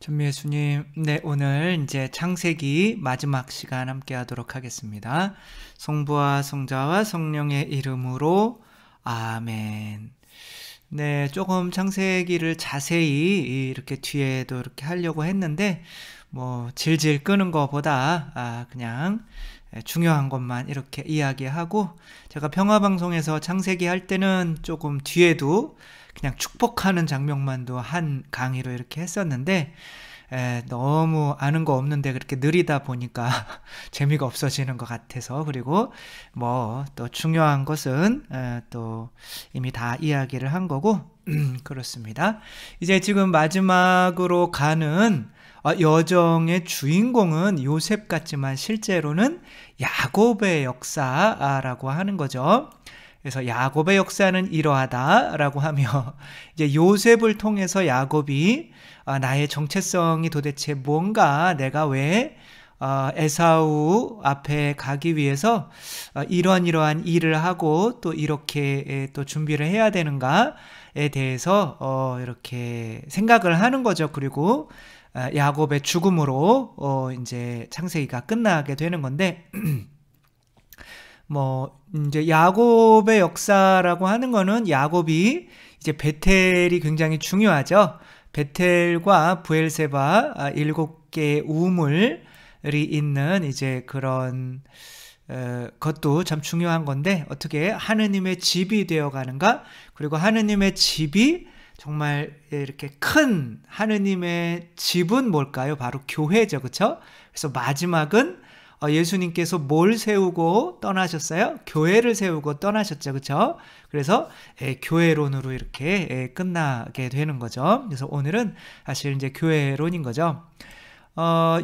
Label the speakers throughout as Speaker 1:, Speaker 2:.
Speaker 1: 전미 예수님, 네, 오늘 이제 창세기 마지막 시간 함께 하도록 하겠습니다. 성부와 성자와 성령의 이름으로 아멘. 네, 조금 창세기를 자세히 이렇게 뒤에도 이렇게 하려고 했는데, 질질 끄는 것보다 그냥 중요한 것만 이렇게 이야기하고, 제가 평화방송에서 창세기 할 때는 조금 뒤에도 그냥 축복하는 장면만도 한 강의로 이렇게 했었는데, 너무 아는 거 없는데 그렇게 느리다 보니까 재미가 없어지는 것 같아서, 그리고 또 중요한 것은 또 이미 다 이야기를 한 거고 그렇습니다. 이제 지금 마지막으로 가는 여정의 주인공은 요셉 같지만 실제로는 야곱의 역사라고 하는 거죠. 그래서 야곱의 역사는 이러하다라고 하며, 이제 요셉을 통해서 야곱이 나의 정체성이 도대체 뭔가, 내가 왜 에사우 앞에 가기 위해서 이러한 일을 하고 또 이렇게 또 준비를 해야 되는가에 대해서 이렇게 생각을 하는 거죠. 그리고 야곱의 죽음으로 이제 창세기가 끝나게 되는 건데, 이제 야곱의 역사라고 하는 거는, 야곱이 이제 베텔이 굉장히 중요하죠. 베텔과 브엘세바 7개의 우물이 있는 이제 그런 것도 참 중요한 건데, 어떻게 하느님의 집이 되어 가는가, 그리고 하느님의 집이 정말 이렇게 큰 하느님의 집은 뭘까요? 바로 교회죠. 그렇죠? 그래서 마지막은 예수님께서 뭘 세우고 떠나셨어요? 교회를 세우고 떠나셨죠. 그렇죠? 그래서 교회론으로 이렇게 끝나게 되는 거죠. 그래서 오늘은 사실 이제 교회론인 거죠.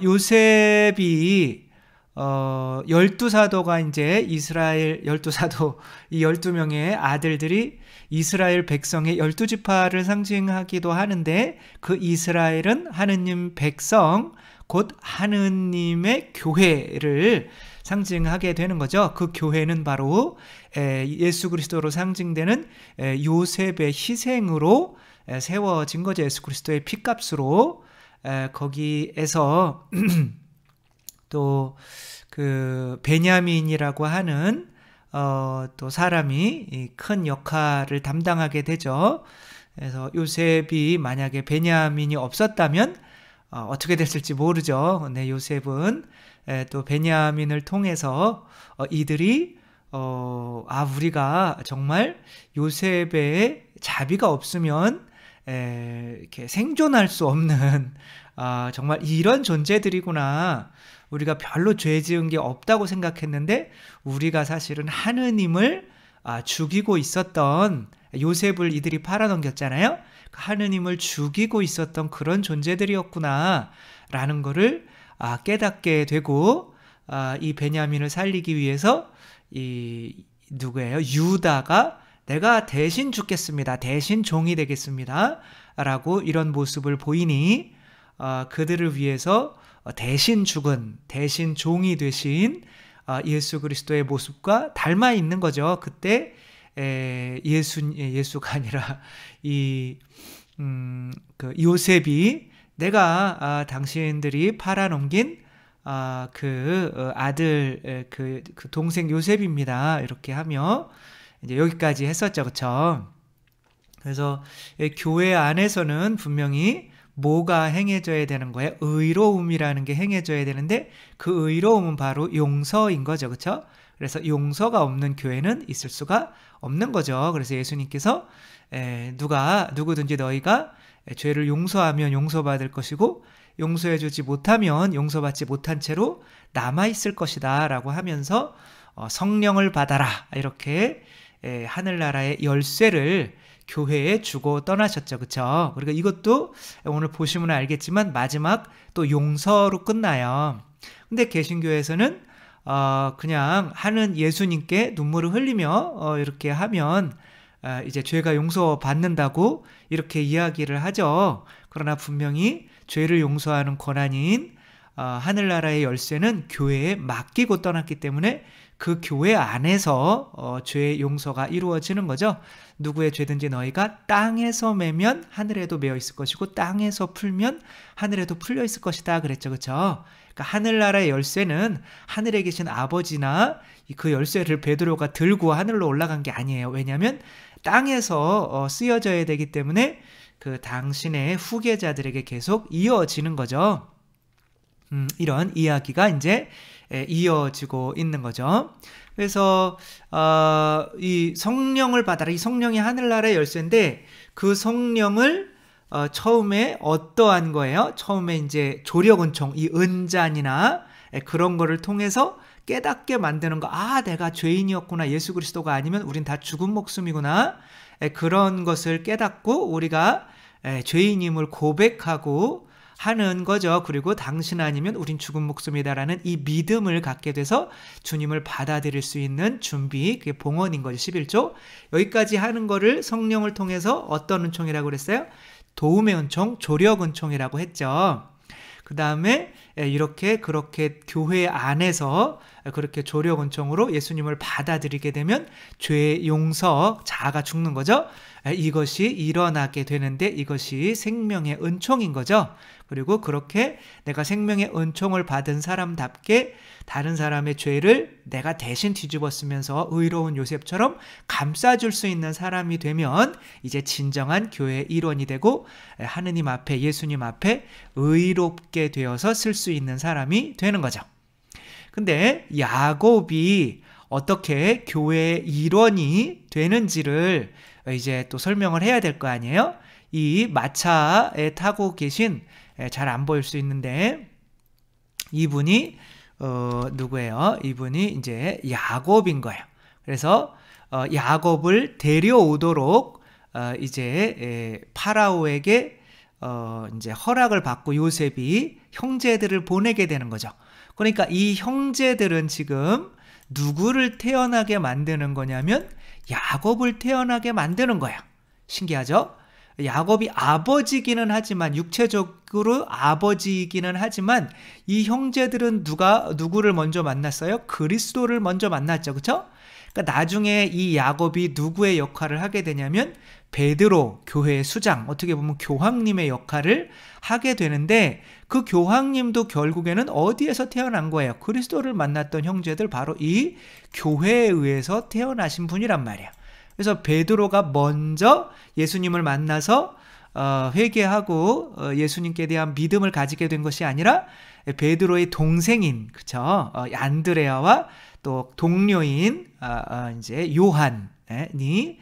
Speaker 1: 요셉이 12사도가 이제 이스라엘 12사도, 이 12명의 아들들이 이스라엘 백성의 12지파를 상징하기도 하는데, 그 이스라엘은 하느님 백성, 곧 하느님의 교회를 상징하게 되는 거죠. 그 교회는 바로 예수 그리스도로 상징되는 요셉의 희생으로 세워진 거죠. 예수 그리스도의 피값으로. 거기에서 또 그 베냐민이라고 하는 또 사람이 큰 역할을 담당하게 되죠. 그래서 요셉이 만약에 베냐민이 없었다면 어떻게 됐을지 모르죠. 네, 요셉은 또 베냐민을 통해서 이들이 우리가 정말 요셉의 자비가 없으면 이렇게 생존할 수 없는 정말 이런 존재들이구나. 우리가 별로 죄 지은 게 없다고 생각했는데, 우리가 사실은 하느님을 죽이고 있었던, 요셉을 이들이 팔아넘겼잖아요. 하느님을 죽이고 있었던 그런 존재들이었구나 라는 거를 깨닫게 되고, 이 베냐민을 살리기 위해서 누구예요? 유다가 내가 대신 죽겠습니다, 대신 종이 되겠습니다 라고 이런 모습을 보이니, 그들을 위해서 대신 죽은, 대신 종이 되신 예수 그리스도의 모습과 닮아 있는 거죠. 그때 예수가 아니라 그 요셉이 내가 당신들이 팔아넘긴 그 아들, 그 동생 요셉입니다, 이렇게 하며 이제 여기까지 했었죠. 그렇죠? 그래서 교회 안에서는 분명히 뭐가 행해져야 되는 거예요? 의로움이라는 게 행해져야 되는데, 그 의로움은 바로 용서인 거죠. 그렇죠? 그래서 용서가 없는 교회는 있을 수가 없는 거죠. 그래서 예수님께서 누구든지 너희가 죄를 용서하면 용서받을 것이고, 용서해주지 못하면 용서받지 못한 채로 남아있을 것이다 라고 하면서 성령을 받아라, 이렇게 하늘나라의 열쇠를 교회에 주고 떠나셨죠. 그렇죠? 그리고 이것도 오늘 보시면 알겠지만 마지막 또 용서로 끝나요. 근데 개신교에서는 그냥 하는 예수님께 눈물을 흘리며 이렇게 하면 이제 죄가 용서받는다고 이렇게 이야기를 하죠. 그러나 분명히 죄를 용서하는 권한인 하늘나라의 열쇠는 교회에 맡기고 떠났기 때문에 그 교회 안에서 죄의 용서가 이루어지는 거죠. 누구의 죄든지 너희가 땅에서 매면 하늘에도 매어 있을 것이고 땅에서 풀면 하늘에도 풀려 있을 것이다 그랬죠. 그렇죠? 그러니까 하늘나라의 열쇠는 하늘에 계신 아버지나 그 열쇠를 베드로가 들고 하늘로 올라간 게 아니에요. 왜냐하면 땅에서 쓰여져야 되기 때문에 그 당신의 후계자들에게 계속 이어지는 거죠. 이런 이야기가 이제 이어지고 있는 거죠. 그래서 이 성령을 받아라. 이 성령이 하늘나라의 열쇠인데 그 성령을 처음에 어떠한 거예요? 처음에 이제 조력은총, 이 은잔이나 그런 거를 통해서 깨닫게 만드는 거. 아, 내가 죄인이었구나. 예수 그리스도가 아니면 우린 다 죽은 목숨이구나. 그런 것을 깨닫고 우리가 죄인임을 고백하고 하는 거죠. 그리고 당신 아니면 우린 죽은 목숨이다라는 이 믿음을 갖게 돼서 주님을 받아들일 수 있는 준비, 그게 봉헌인 거죠. 11조. 여기까지 하는 거를 성령을 통해서 어떤 은총이라고 그랬어요? 도움의 은총, 조력 은총이라고 했죠. 그 다음에 이렇게 그렇게 교회 안에서 그렇게 조력 은총으로 예수님을 받아들이게 되면 죄의 용서, 자아가 죽는 거죠. 이것이 일어나게 되는데 이것이 생명의 은총인 거죠. 그리고 그렇게 내가 생명의 은총을 받은 사람답게 다른 사람의 죄를 내가 대신 뒤집어 쓰면서 의로운 요셉처럼 감싸줄 수 있는 사람이 되면 이제 진정한 교회의 일원이 되고 하느님 앞에, 예수님 앞에 의롭게 되어서 쓸 수 있는 사람이 되는 거죠. 근데 야곱이 어떻게 교회의 일원이 되는지를 이제 또 설명을 해야 될 거 아니에요? 이 마차에 타고 계신, 잘 안 보일 수 있는데 이분이 누구예요? 이분이 이제 야곱인 거예요. 그래서 야곱을 데려오도록 이제 파라오에게 이제 허락을 받고 요셉이 형제들을 보내게 되는 거죠. 그러니까 이 형제들은 지금 누구를 태어나게 만드는 거냐면 야곱을 태어나게 만드는 거야. 신기하죠? 야곱이 아버지기는 하지만, 육체적으로 아버지이기는 하지만 이 형제들은 누구를 먼저 만났어요? 그리스도를 먼저 만났죠. 그렇죠? 그러니까 나중에 이 야곱이 누구의 역할을 하게 되냐면 베드로, 교회의 수장, 어떻게 보면 교황님의 역할을 하게 되는데 그 교황님도 결국에는 어디에서 태어난 거예요? 그리스도를 만났던 형제들, 바로 이 교회에 의해서 태어나신 분이란 말이에요. 그래서 베드로가 먼저 예수님을 만나서 회개하고 예수님께 대한 믿음을 가지게 된 것이 아니라 베드로의 동생인, 그쵸? 안드레아와 또 동료인 이제 요한이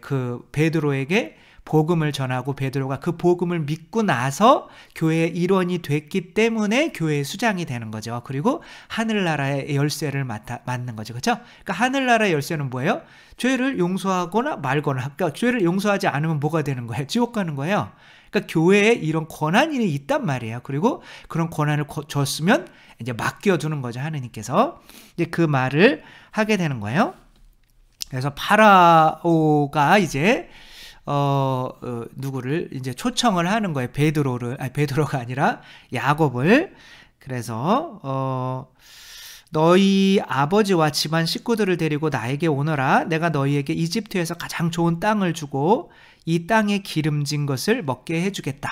Speaker 1: 그 베드로에게 복음을 전하고 베드로가 그 복음을 믿고 나서 교회의 일원이 됐기 때문에 교회의 수장이 되는 거죠. 그리고 하늘나라의 열쇠를 맡는 거죠. 그렇죠? 그러니까 하늘나라의 열쇠는 뭐예요? 죄를 용서하거나 말거나, 그러니까 죄를 용서하지 않으면 뭐가 되는 거예요? 지옥 가는 거예요. 그러니까 교회에 이런 권한이 있단 말이에요. 그리고 그런 권한을 줬으면 이제 맡겨두는 거죠. 하느님께서 이제 그 말을 하게 되는 거예요. 그래서 파라오가 이제 누구를 이제 초청을 하는 거예요. 베드로가 아니라 야곱을. 그래서 너희 아버지와 집안 식구들을 데리고 나에게 오너라. 내가 너희에게 이집트에서 가장 좋은 땅을 주고 이 땅에 기름진 것을 먹게 해주겠다.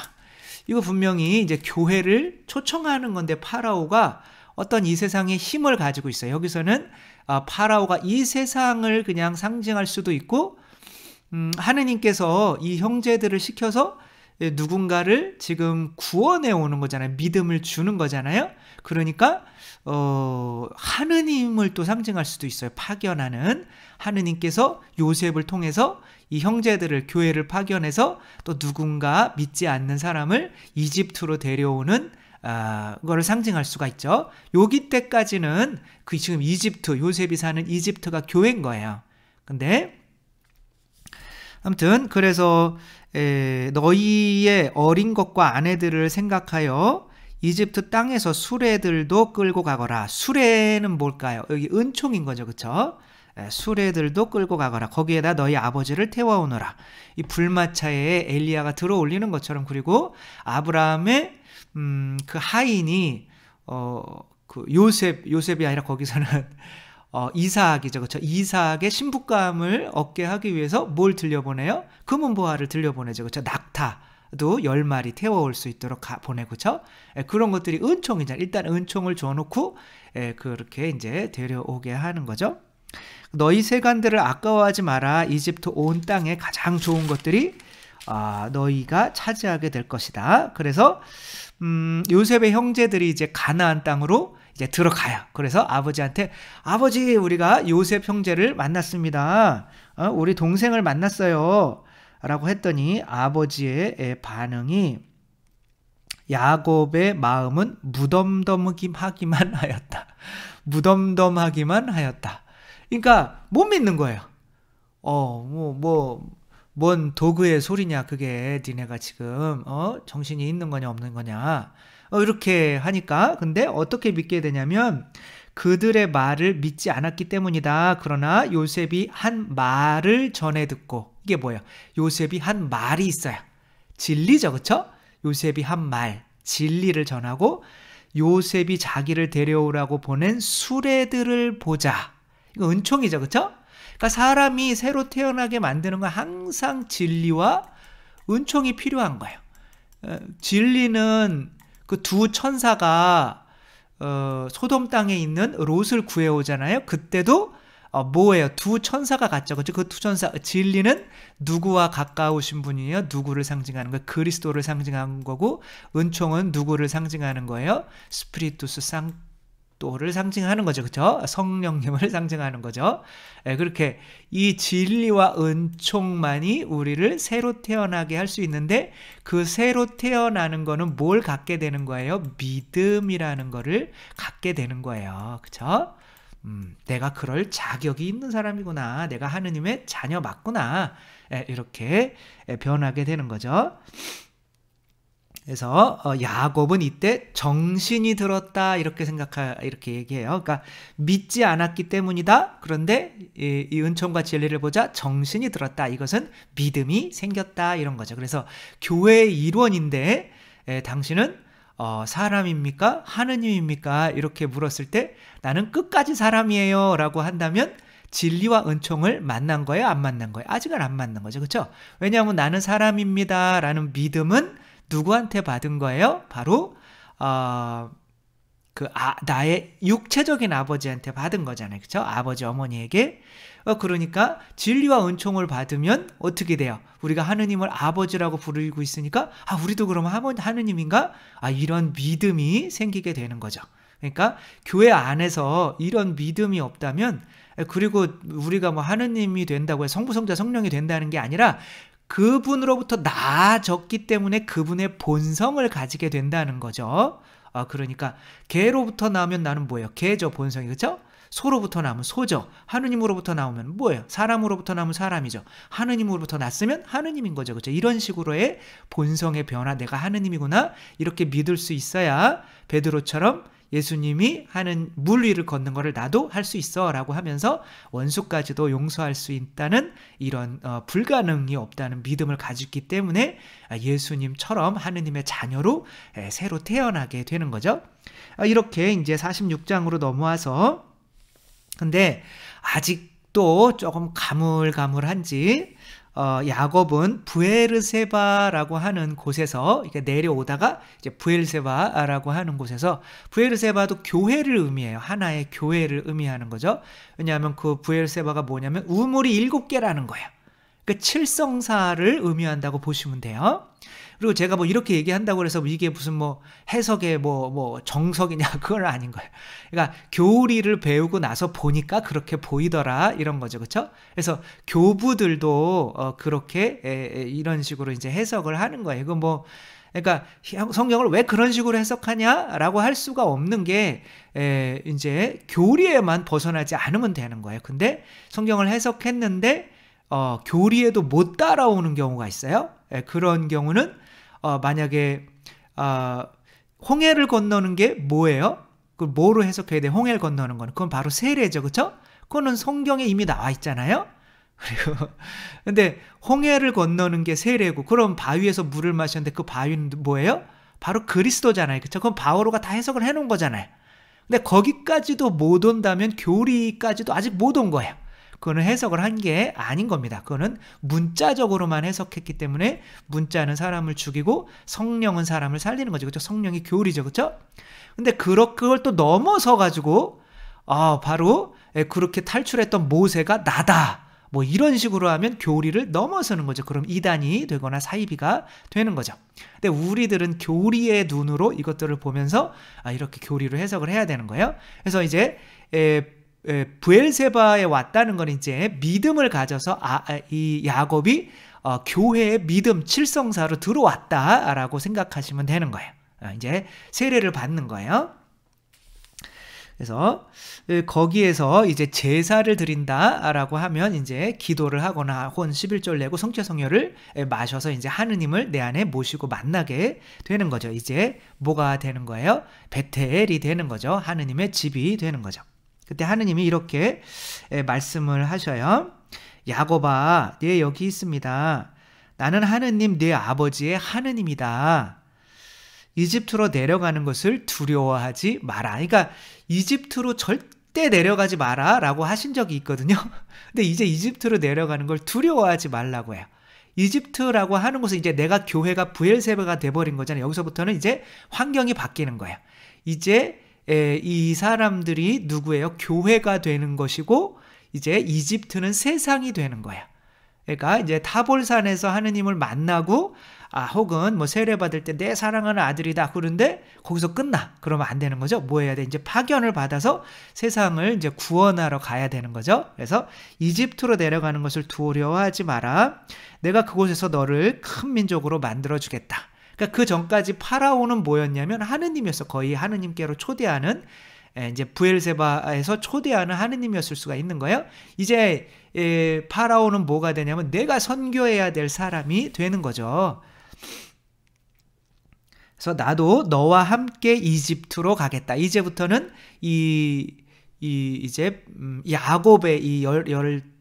Speaker 1: 이거 분명히 이제 교회를 초청하는 건데 파라오가 어떤 이 세상의 힘을 가지고 있어요. 여기서는 파라오가 이 세상을 그냥 상징할 수도 있고 하느님께서 이 형제들을 시켜서 누군가를 지금 구원해 오는 거잖아요. 믿음을 주는 거잖아요. 그러니까 하느님을 또 상징할 수도 있어요. 파견하는 하느님께서 요셉을 통해서 이 형제들을, 교회를 파견해서 또 누군가 믿지 않는 사람을 이집트로 데려오는 거를 상징할 수가 있죠. 여기 때까지는 그 지금 이집트, 요셉이 사는 이집트가 교회인 거예요. 근데 아무튼 그래서 너희의 어린 것과 아내들을 생각하여 이집트 땅에서 수레들도 끌고 가거라. 수레는 뭘까요? 여기 은총인 거죠. 그렇죠? 수레들도 끌고 가거라. 거기에다 너희 아버지를 태워오너라. 이 불마차에 엘리야가 들어올리는 것처럼. 그리고 아브라함의 그 하인이 요셉이 아니라 거기서는 이삭이죠. 그렇죠? 이삭의 신부감을 얻게 하기 위해서 뭘 들려보내요? 금은보화를 들려보내죠. 그렇죠? 낙타도 10마리 태워올 수 있도록 보내고, 그렇죠? 그런 것들이 은총이잖아요. 일단 은총을 줘놓고 그렇게 이제 데려오게 하는 거죠. 너희 세간들을 아까워하지 마라. 이집트 온 땅에 가장 좋은 것들이 너희가 차지하게 될 것이다. 그래서 요셉의 형제들이 이제 가나안 땅으로 이제 들어가요. 그래서 아버지한테, 아버지, 우리가 요셉 형제를 만났습니다. 우리 동생을 만났어요. 라고 했더니 아버지의 반응이, 야곱의 마음은 무덤덤하기만 하였다. 무덤덤하기만 하였다. 그러니까 못 믿는 거예요. 뭔 도구의 소리냐, 그게. 니네가 지금 정신이 있는 거냐 없는 거냐, 이렇게 하니까. 근데 어떻게 믿게 되냐면 그들의 말을 믿지 않았기 때문이다. 그러나 요셉이 한 말을 전해 듣고, 이게 뭐예요? 요셉이 한 말이 있어요. 진리죠, 그렇죠? 요셉이 한 말, 진리를 전하고, 요셉이 자기를 데려오라고 보낸 수레들을 보자. 이거 은총이죠, 그렇죠? 그러니까 사람이 새로 태어나게 만드는 건 항상 진리와 은총이 필요한 거예요. 진리는 그 두 천사가 소돔 땅에 있는 롯을 구해오잖아요. 그때도 뭐예요? 두 천사가 갔죠. 그렇죠? 그 두 천사, 진리는 누구와 가까우신 분이에요? 누구를 상징하는 거예요? 그리스도를 상징하는 거고, 은총은 누구를 상징하는 거예요? 스피리투스 상토를 상징하는 거죠. 그렇죠? 성령님을 상징하는 거죠. 그렇게 이 진리와 은총만이 우리를 새로 태어나게 할 수 있는데, 그 새로 태어나는 거는 뭘 갖게 되는 거예요? 믿음이라는 거를 갖게 되는 거예요. 그렇죠? 내가 그럴 자격이 있는 사람이구나. 내가 하느님의 자녀 맞구나. 이렇게 변하게 되는 거죠. 그래서 야곱은 이때 정신이 들었다, 이렇게 얘기해요. 그러니까 믿지 않았기 때문이다. 그런데 이 은총과 진리를 보자 정신이 들었다. 이것은 믿음이 생겼다, 이런 거죠. 그래서 교회의 일원인데 당신은 사람입니까? 하느님입니까? 이렇게 물었을 때 나는 끝까지 사람이에요 라고 한다면 진리와 은총을 만난 거예요? 안 만난 거예요? 아직은 안 만난 거죠. 그렇죠? 왜냐하면 나는 사람입니다 라는 믿음은 누구한테 받은 거예요? 바로 나의 육체적인 아버지한테 받은 거잖아요. 그렇죠? 아버지, 어머니에게. 그러니까 진리와 은총을 받으면 어떻게 돼요? 우리가 하느님을 아버지라고 부르고 있으니까 우리도 그러면 하느님인가? 이런 믿음이 생기게 되는 거죠. 그러니까 교회 안에서 이런 믿음이 없다면, 그리고 우리가 뭐 하느님이 된다고 해서 성부, 성자, 성령이 된다는 게 아니라 그분으로부터 나아졌기 때문에 그분의 본성을 가지게 된다는 거죠. 그러니까 개로부터 나오면 나는 뭐예요? 개죠, 본성이. 그렇죠? 소로부터 나오면 소죠. 하느님으로부터 나오면 뭐예요? 사람으로부터 나오면 사람이죠. 하느님으로부터 났으면 하느님인 거죠. 그렇죠? 이런 식으로의 본성의 변화, 내가 하느님이구나, 이렇게 믿을 수 있어야 베드로처럼 예수님이 하는 물 위를 걷는 거를 나도 할 수 있어 라고 하면서 원수까지도 용서할 수 있다는 이런 불가능이 없다는 믿음을 가지기 때문에 예수님처럼 하느님의 자녀로 새로 태어나게 되는 거죠. 이렇게 이제 46장으로 넘어와서, 근데 아직도 조금 가물가물한지 야곱은 부에르세바라고 하는 곳에서 이렇게 내려오다가 이제 부엘세바라고 하는 곳에서, 부에르세바도 교회를 의미해요. 하나의 교회를 의미하는 거죠. 왜냐하면 그 부엘세바가 뭐냐면 우물이 7개라는 거예요. 그 칠성사를 의미한다고 보시면 돼요. 그리고 제가 뭐 이렇게 얘기한다고 해서 이게 무슨 뭐 해석의 뭐 정석이냐, 그건 아닌 거예요. 그러니까 교리를 배우고 나서 보니까 그렇게 보이더라, 이런 거죠. 그렇죠? 그래서 교부들도 그렇게 이런 식으로 이제 해석을 하는 거예요. 이거 뭐, 그러니까 성경을 왜 그런 식으로 해석하냐라고 할 수가 없는 게 이제 교리에만 벗어나지 않으면 되는 거예요. 근데 성경을 해석했는데 교리에도 못 따라오는 경우가 있어요. 그런 경우는 만약에 홍해를 건너는 게 뭐예요? 그걸 뭐로 해석해야 돼? 홍해를 건너는 거는 그건 바로 세례죠, 그렇죠? 그거는 성경에 이미 나와 있잖아요. 그리고 근데 홍해를 건너는 게 세례고, 그럼 바위에서 물을 마셨는데 그 바위는 뭐예요? 바로 그리스도잖아요. 그쵸? 그럼 바오로가 다 해석을 해놓은 거잖아요. 근데 거기까지도 못 온다면 교리까지도 아직 못 온 거예요. 그거는 해석을 한 게 아닌 겁니다. 그거는 문자적으로만 해석했기 때문에 문자는 사람을 죽이고 성령은 사람을 살리는 거죠. 그렇죠? 성령이 교리죠. 그렇죠? 근데 그걸 또 넘어서 가지고 바로 그렇게 탈출했던 모세가 나다. 뭐 이런 식으로 하면 교리를 넘어서는 거죠. 그럼 이단이 되거나 사이비가 되는 거죠. 근데 우리들은 교리의 눈으로 이것들을 보면서 이렇게 교리로 해석을 해야 되는 거예요. 그래서 이제 브엘세바에 왔다는 건 이제 믿음을 가져서 이 야곱이 교회의 믿음 칠성사로 들어왔다라고 생각하시면 되는 거예요. 이제 세례를 받는 거예요. 그래서 거기에서 이제 제사를 드린다라고 하면 이제 기도를 하거나 혹은 11절 내고 성취성혈을 마셔서 이제 하느님을 내 안에 모시고 만나게 되는 거죠. 이제 뭐가 되는 거예요? 베텔이 되는 거죠. 하느님의 집이 되는 거죠. 그때 하느님이 이렇게 말씀을 하셔요. 야곱아, 네 여기 있습니다. 나는 하느님 네 아버지의 하느님이다. 이집트로 내려가는 것을 두려워하지 마라. 그러니까 이집트로 절대 내려가지 마라 라고 하신 적이 있거든요. 근데 이제 이집트로 내려가는 걸 두려워하지 말라고 해요. 이집트라고 하는 곳은 이제 내가 교회가 브엘세바가 돼버린 거잖아요. 여기서부터는 이제 환경이 바뀌는 거예요. 이제 이 사람들이 누구예요? 교회가 되는 것이고 이제 이집트는 세상이 되는 거예요. 그러니까 이제 타볼산에서 하느님을 만나고 혹은 뭐 세례받을 때 내 사랑하는 아들이다 그런데 거기서 끝나. 그러면 안 되는 거죠. 뭐 해야 돼? 이제 파견을 받아서 세상을 이제 구원하러 가야 되는 거죠. 그래서 이집트로 내려가는 것을 두려워하지 마라. 내가 그곳에서 너를 큰 민족으로 만들어 주겠다. 그러니까 그 전까지 파라오는 뭐였냐면 하느님이었어. 거의 하느님께로 초대하는 이제 브엘세바에서 초대하는 하느님이었을 수가 있는 거예요. 이제 파라오는 뭐가 되냐면 내가 선교해야 될 사람이 되는 거죠. 그래서 나도 너와 함께 이집트로 가겠다. 이제부터는 이제 야곱의 이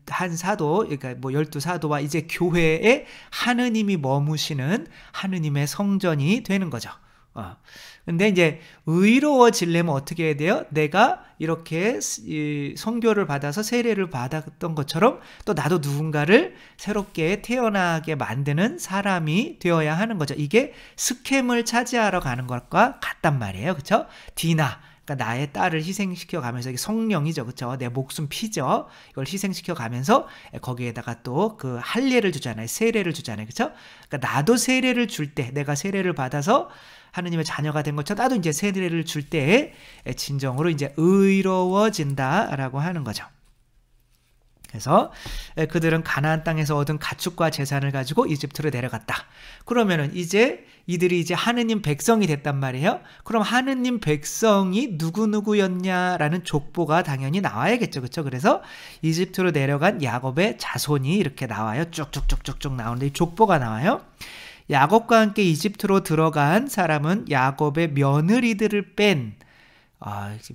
Speaker 1: 한 사도, 그러니까 뭐 12사도와 이제 교회에 하느님이 머무시는 하느님의 성전이 되는 거죠. 근데 이제 의로워지려면 어떻게 해야 돼요? 내가 이렇게 선교를 받아서 세례를 받았던 것처럼 또 나도 누군가를 새롭게 태어나게 만드는 사람이 되어야 하는 거죠. 이게 스켐을 차지하러 가는 것과 같단 말이에요. 그렇죠? 디나, 그러니까 나의 딸을 희생시켜 가면서 이게 성령이죠. 그렇죠? 내 목숨 피죠. 이걸 희생시켜 가면서 거기에다가 또 그 할례를 주잖아요. 세례를 주잖아요. 그렇죠? 그러니까 나도 세례를 줄 때 내가 세례를 받아서 하느님의 자녀가 된 것처럼 나도 이제 세례를 줄 때 진정으로 이제 의로워진다라고 하는 거죠. 그래서 그들은 가나안 땅에서 얻은 가축과 재산을 가지고 이집트로 내려갔다. 그러면은 이제 이들이 이제 하느님 백성이 됐단 말이에요. 그럼 하느님 백성이 누구누구였냐라는 족보가 당연히 나와야겠죠. 그렇죠? 그래서 이집트로 내려간 야곱의 자손이 이렇게 나와요. 쭉쭉쭉쭉쭉 나오는데 이 족보가 나와요. 야곱과 함께 이집트로 들어간 사람은 야곱의 며느리들을 뺀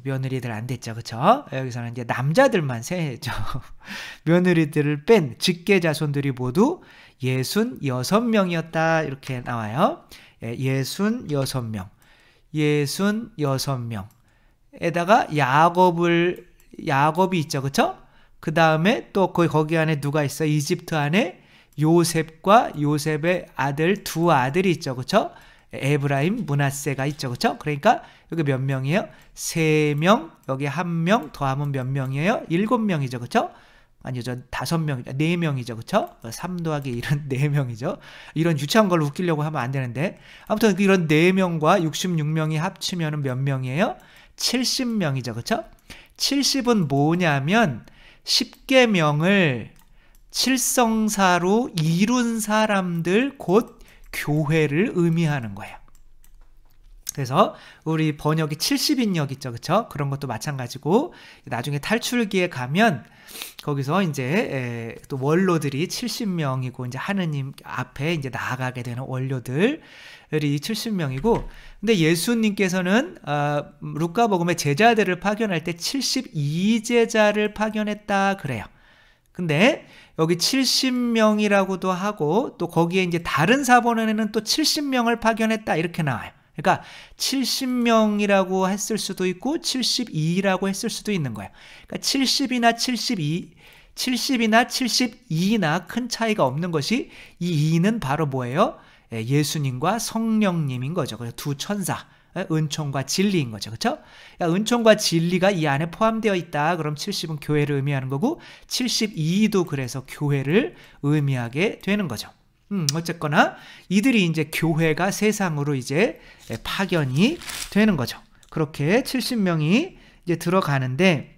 Speaker 1: 며느리들 안 됐죠. 그쵸? 여기서는 이제 남자들만 세죠. 며느리들을 뺀 직계 자손들이 모두 66명이었다. 이렇게 나와요. 66명. 66명. 에다가 야곱이 있죠. 그쵸? 그 다음에 또 거기 안에 누가 있어? 이집트 안에 요셉과 요셉의 아들 두 아들이 있죠. 그쵸? 에브라임, 므낫세가 있죠. 그쵸? 그러니까 여기 몇 명이에요? 3명, 여기 1명, 더하면 몇 명이에요? 7명이죠. 그쵸? 아니죠. 5명, 4명이죠. 그쵸? 3 더하기 1은 4명이죠. 이런 유치한 걸로 웃기려고 하면 안 되는데. 아무튼 이런 4명과 66명이 합치면 몇 명이에요? 70명이죠. 그쵸? 70은 뭐냐면 10계명을 칠성사로 이룬 사람들 곧 교회를 의미하는 거예요. 그래서 우리 번역이 70인역 있죠. 그쵸? 그런 것도 마찬가지고 나중에 탈출기에 가면 거기서 이제 또 원로들이 70명이고 이제 하느님 앞에 이제 나아가게 되는 원료들이 70명이고 근데 예수님께서는 루카복음의 제자들을 파견할 때 72제자를 파견했다 그래요. 근데 여기 70명이라고도 하고 또 거기에 이제 다른 사본에는 또 70명을 파견했다 이렇게 나와요. 그러니까 70명이라고 했을 수도 있고 72라고 했을 수도 있는 거예요. 그러니까 70이나 72나 큰 차이가 없는 것이 이 2는 바로 뭐예요? 예수님과 성령님인 거죠. 그래서 두 천사, 은총과 진리인 거죠. 그렇죠? 그러니까 은총과 진리가 이 안에 포함되어 있다. 그럼 70은 교회를 의미하는 거고 72도 그래서 교회를 의미하게 되는 거죠. 어쨌거나 이들이 이제 교회가 세상으로 이제 파견이 되는 거죠. 그렇게 70명이 이제 들어가는데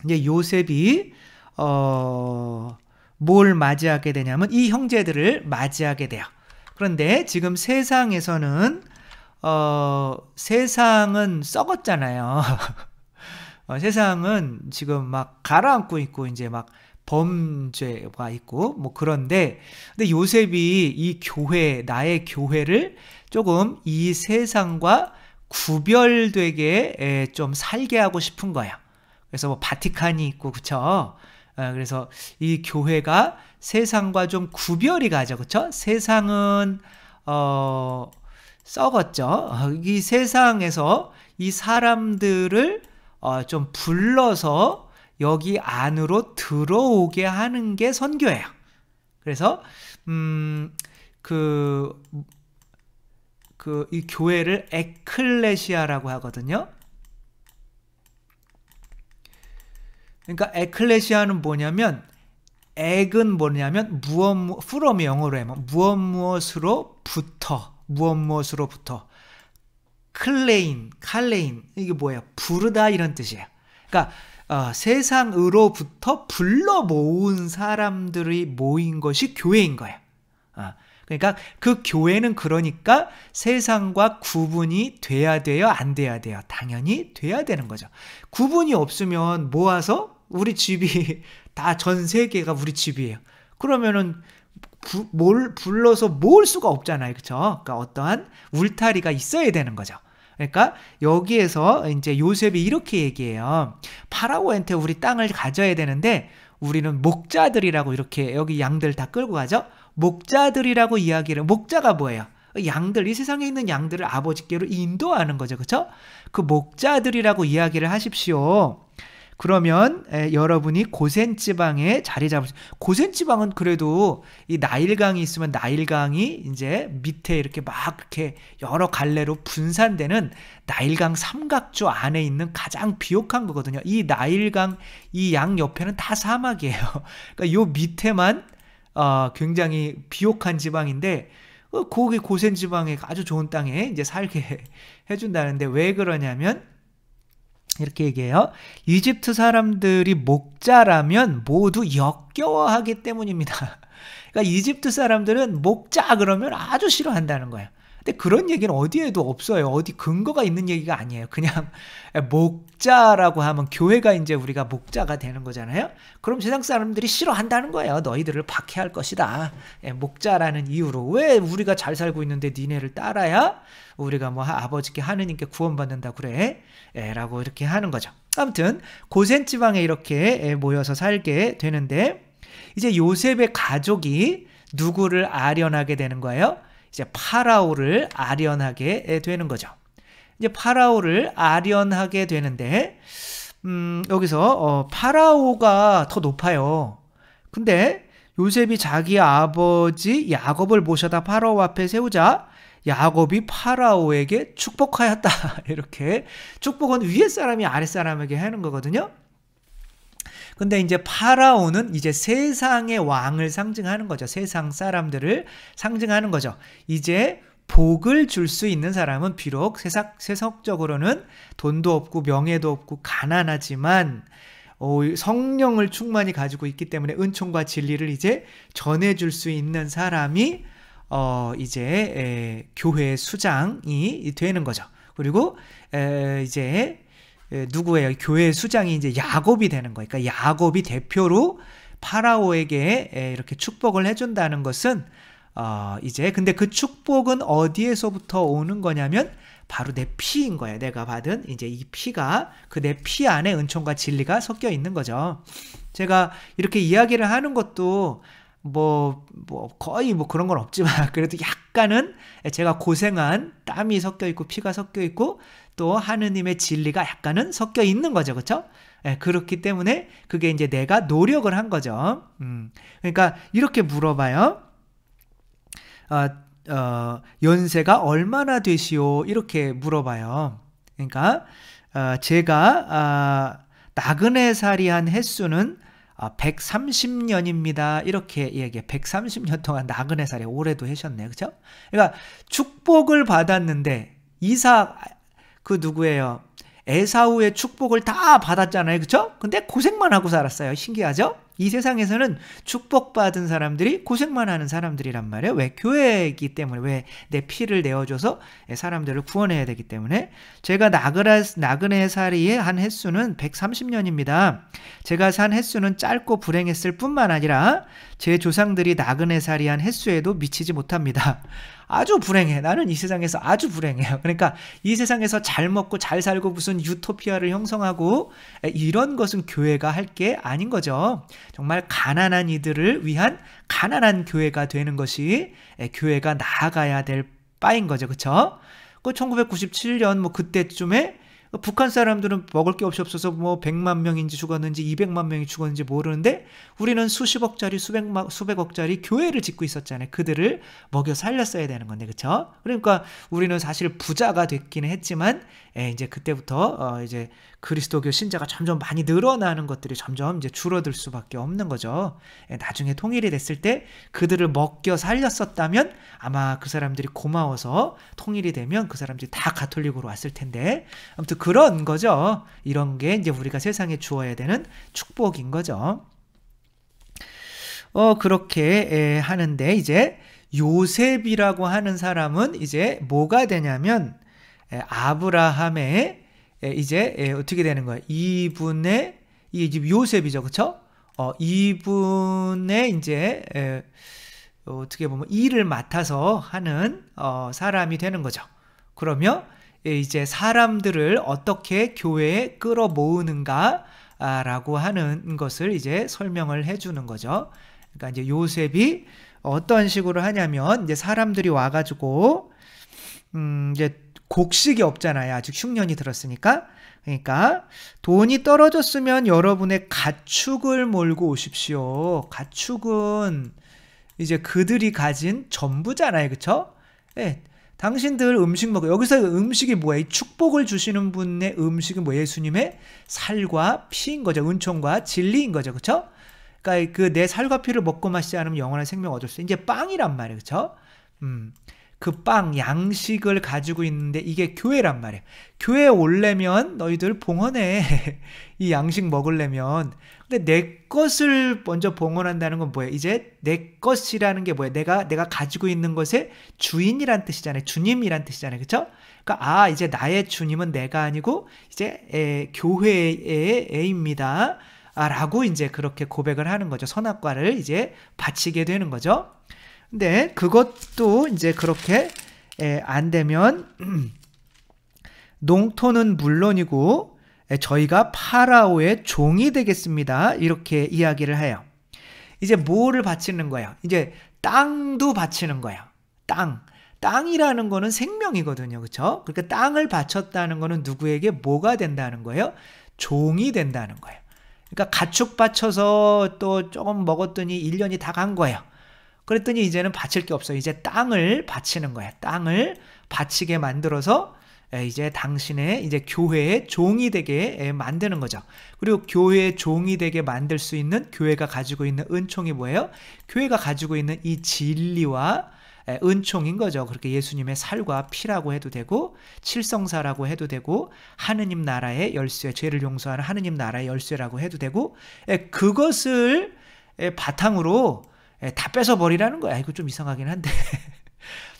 Speaker 1: 이제 요셉이 뭘 맞이하게 되냐면 이 형제들을 맞이하게 돼요. 그런데 지금 세상에서는 세상은 썩었잖아요. 세상은 지금 막 가라앉고 있고 이제 막 범죄가 있고 뭐 그런데 근데 요셉이 이 교회 나의 교회를 조금 이 세상과 구별되게 좀 살게 하고 싶은 거야. 그래서 뭐 바티칸이 있고 그쵸? 그래서 이 교회가 세상과 좀 구별이 가죠. 그쵸? 세상은 썩었죠. 이 세상에서 이 사람들을 좀 불러서 여기 안으로 들어오게 하는 게 선교예요. 그래서 이 교회를 에클레시아라고 하거든요. 그러니까 에클레시아는 뭐냐면 액은 뭐냐면 from의 영어로 하면 무엇으로부터 칼레인 이게 뭐예요? 부르다 이런 뜻이에요. 그러니까 세상으로부터 불러 모은 사람들이 모인 것이 교회인 거예요. 그러니까 그 교회는 그러니까 세상과 구분이 돼야 돼요? 안 돼야 돼요? 당연히 돼야 되는 거죠. 구분이 없으면 모아서 우리 집이 다 전 세계가 우리 집이에요. 그러면은 뭘 불러서 모을 수가 없잖아요. 그렇죠? 그러니까 어떠한 울타리가 있어야 되는 거죠. 그러니까 여기에서 이제 요셉이 이렇게 얘기해요. 파라오한테 우리 땅을 가져야 되는데 우리는 목자들이라고 이렇게 여기 양들 다 끌고 가죠. 목자들이라고 이야기를 목자가 뭐예요? 양들 이 세상에 있는 양들을 아버지께로 인도하는 거죠. 그렇죠? 그 목자들이라고 이야기를 하십시오. 그러면 여러분이 고센 지방에 자리 잡으세요. 고센 지방은 그래도 이 나일강이 있으면 나일강이 이제 밑에 이렇게 막 이렇게 여러 갈래로 분산되는 나일강 삼각주 안에 있는 가장 비옥한 거거든요. 이 나일강 이 양 옆에는 다 사막이에요. 그러니까 요 밑에만 굉장히 비옥한 지방인데 거기 고센 지방에 아주 좋은 땅에 이제 살게 해준다는데 왜 그러냐면 이렇게 얘기해요. 이집트 사람들이 목자라면 모두 역겨워하기 때문입니다. 그러니까 이집트 사람들은 목자 그러면 아주 싫어한다는 거예요. 근데 그런 얘기는 어디에도 없어요. 어디 근거가 있는 얘기가 아니에요. 그냥 목자라고 하면 교회가 이제 우리가 목자가 되는 거잖아요. 그럼 세상 사람들이 싫어한다는 거예요. 너희들을 박해할 것이다. 목자라는 이유로. 왜 우리가 잘 살고 있는데 니네를 따라야 우리가 뭐 아버지께 하느님께 구원받는다 그래? 라고 이렇게 하는 거죠. 아무튼 고센 지방에 이렇게 모여서 살게 되는데 이제 요셉의 가족이 누구를 아련하게 되는 거예요? 이제 파라오를 아련하게 되는 거죠. 이제 파라오를 아련하게 되는데 여기서 파라오가 더 높아요. 근데 요셉이 자기 아버지 야곱을 모셔다 파라오 앞에 세우자 야곱이 파라오에게 축복하였다. 이렇게 축복은 위에 사람이 아래 사람에게 하는 거거든요. 근데 이제 파라오는 이제 세상의 왕을 상징하는 거죠. 세상 사람들을 상징하는 거죠. 이제 복을 줄 수 있는 사람은 비록 세속적으로는 돈도 없고 명예도 없고 가난하지만 성령을 충만히 가지고 있기 때문에 은총과 진리를 이제 전해줄 수 있는 사람이 이제 교회의 수장이 되는 거죠. 그리고 이제 누구예요? 교회의 수장이 이제 야곱이 되는 거예요. 그러니까 야곱이 대표로 파라오에게 이렇게 축복을 해준다는 것은 이제 근데 그 축복은 어디에서부터 오는 거냐면 바로 내 피인 거예요. 내가 받은 이제 이 피가 그 내 피 안에 은총과 진리가 섞여 있는 거죠. 제가 이렇게 이야기를 하는 것도 거의 그런 건 없지만 그래도 약간은 제가 고생한 땀이 섞여 있고 피가 섞여 있고 또 하느님의 진리가 약간은 섞여 있는 거죠. 그렇죠? 그렇기 때문에 그게 이제 내가 노력을 한 거죠. 그러니까 이렇게 물어봐요. 연세가 얼마나 되시오? 이렇게 물어봐요. 그러니까 제가 나그네 살이한 횟수는 130년입니다. 이렇게 얘기해. 130년 동안 나그네 살이 올해도 하셨네요. 그렇죠? 그러니까 축복을 받았는데 그 누구예요? 에사우의 축복을 다 받았잖아요. 그렇죠? 근데 고생만 하고 살았어요. 신기하죠? 이 세상에서는 축복받은 사람들이 고생만 하는 사람들이란 말이에요. 왜? 교회이기 때문에. 왜? 내 피를 내어줘서 사람들을 구원해야 되기 때문에. 제가 나그네 살이의 한 횟수는 130년입니다. 제가 산 횟수는 짧고 불행했을 뿐만 아니라 제 조상들이 나그네 살이 한 횟수에도 미치지 못합니다. 아주 불행해. 나는 이 세상에서 아주 불행해요. 그러니까 이 세상에서 잘 먹고 잘 살고 무슨 유토피아를 형성하고 이런 것은 교회가 할 게 아닌 거죠. 정말 가난한 이들을 위한 가난한 교회가 되는 것이 교회가 나아가야 될 바인 거죠. 그렇죠? 1997년 그때쯤에 북한 사람들은 먹을 게 없어서 100만 명인지 죽었는지 200만 명이 죽었는지 모르는데 우리는 수십억짜리 수백억짜리 교회를 짓고 있었잖아요. 그들을 먹여 살렸어야 되는 건데, 그렇죠? 그러니까 우리는 사실 부자가 됐기는 했지만 이제 그때부터 이제 그리스도교 신자가 점점 많이 늘어나는 것들이 점점 이제 줄어들 수밖에 없는 거죠. 나중에 통일이 됐을 때 그들을 먹여 살렸었다면 아마 그 사람들이 고마워서 통일이 되면 그 사람들이 다 가톨릭으로 왔을 텐데, 아무튼 그런 거죠. 이런 게 이제 우리가 세상에 주어야 되는 축복인 거죠. 그렇게 하는데 이제 요셉이라고 하는 사람은 이제 뭐가 되냐면 아브라함의 이제 어떻게 되는 거예요? 이분의 요셉이죠, 그렇죠? 이분의 이제 어떻게 보면 일을 맡아서 하는 사람이 되는 거죠. 그러면 이제 사람들을 어떻게 교회에 끌어모으는가라고 하는 것을 이제 설명을 해주는 거죠. 그러니까 이제 요셉이 어떤 식으로 하냐면 이제 사람들이 와가지고 이제 곡식이 없잖아요. 아직 흉년이 들었으니까. 그러니까 돈이 떨어졌으면 여러분의 가축을 몰고 오십시오. 가축은 이제 그들이 가진 전부잖아요. 그렇죠? 네. 당신들 음식 먹어. 여기서 음식이 뭐예요? 축복을 주시는 분의 음식은 뭐? 예수님의 살과 피인 거죠. 은총과 진리인 거죠. 그렇죠? 그러니까 그 내 살과 피를 먹고 마시지 않으면 영원한 생명 얻을 수. 이제 빵이란 말이에요. 그렇죠? 그 빵, 양식을 가지고 있는데 이게 교회란 말이에요. 교회에 오려면 너희들 봉헌해. 이 양식 먹으려면. 근데 내 것을 먼저 봉헌한다는 건 뭐예요? 이제 내 것이라는 게 뭐예요? 내가 가지고 있는 것의 주인이란 뜻이잖아요. 주님이란 뜻이잖아요. 그렇죠? 그러니까 이제 나의 주님은 내가 아니고 이제 교회의 애입니다. 라고 이제 그렇게 고백을 하는 거죠. 선악과를 이제 바치게 되는 거죠. 근데 그것도 이제 그렇게 안 되면 농토는 물론이고 저희가 파라오의 종이 되겠습니다. 이렇게 이야기를 해요. 이제 뭐를 바치는 거예요? 이제 땅도 바치는 거예요. 땅이라는 거는 생명이거든요. 그렇죠? 그러니까 땅을 바쳤다는 거는 누구에게 뭐가 된다는 거예요? 종이 된다는 거예요. 그러니까 가축 바쳐서 또 조금 먹었더니 1년이 다 간 거예요. 그랬더니 이제는 바칠 게 없어요. 이제 땅을 바치는 거야. 땅을 바치게 만들어서 이제 당신의 이제 교회의 종이 되게 만드는 거죠. 그리고 교회의 종이 되게 만들 수 있는 교회가 가지고 있는 은총이 뭐예요? 교회가 가지고 있는 이 진리와 은총인 거죠. 그렇게 예수님의 살과 피라고 해도 되고 칠성사라고 해도 되고 하느님 나라의 열쇠, 죄를 용서하는 하느님 나라의 열쇠라고 해도 되고 그것을 바탕으로 다 뺏어버리라는 거야. 이거 좀 이상하긴 한데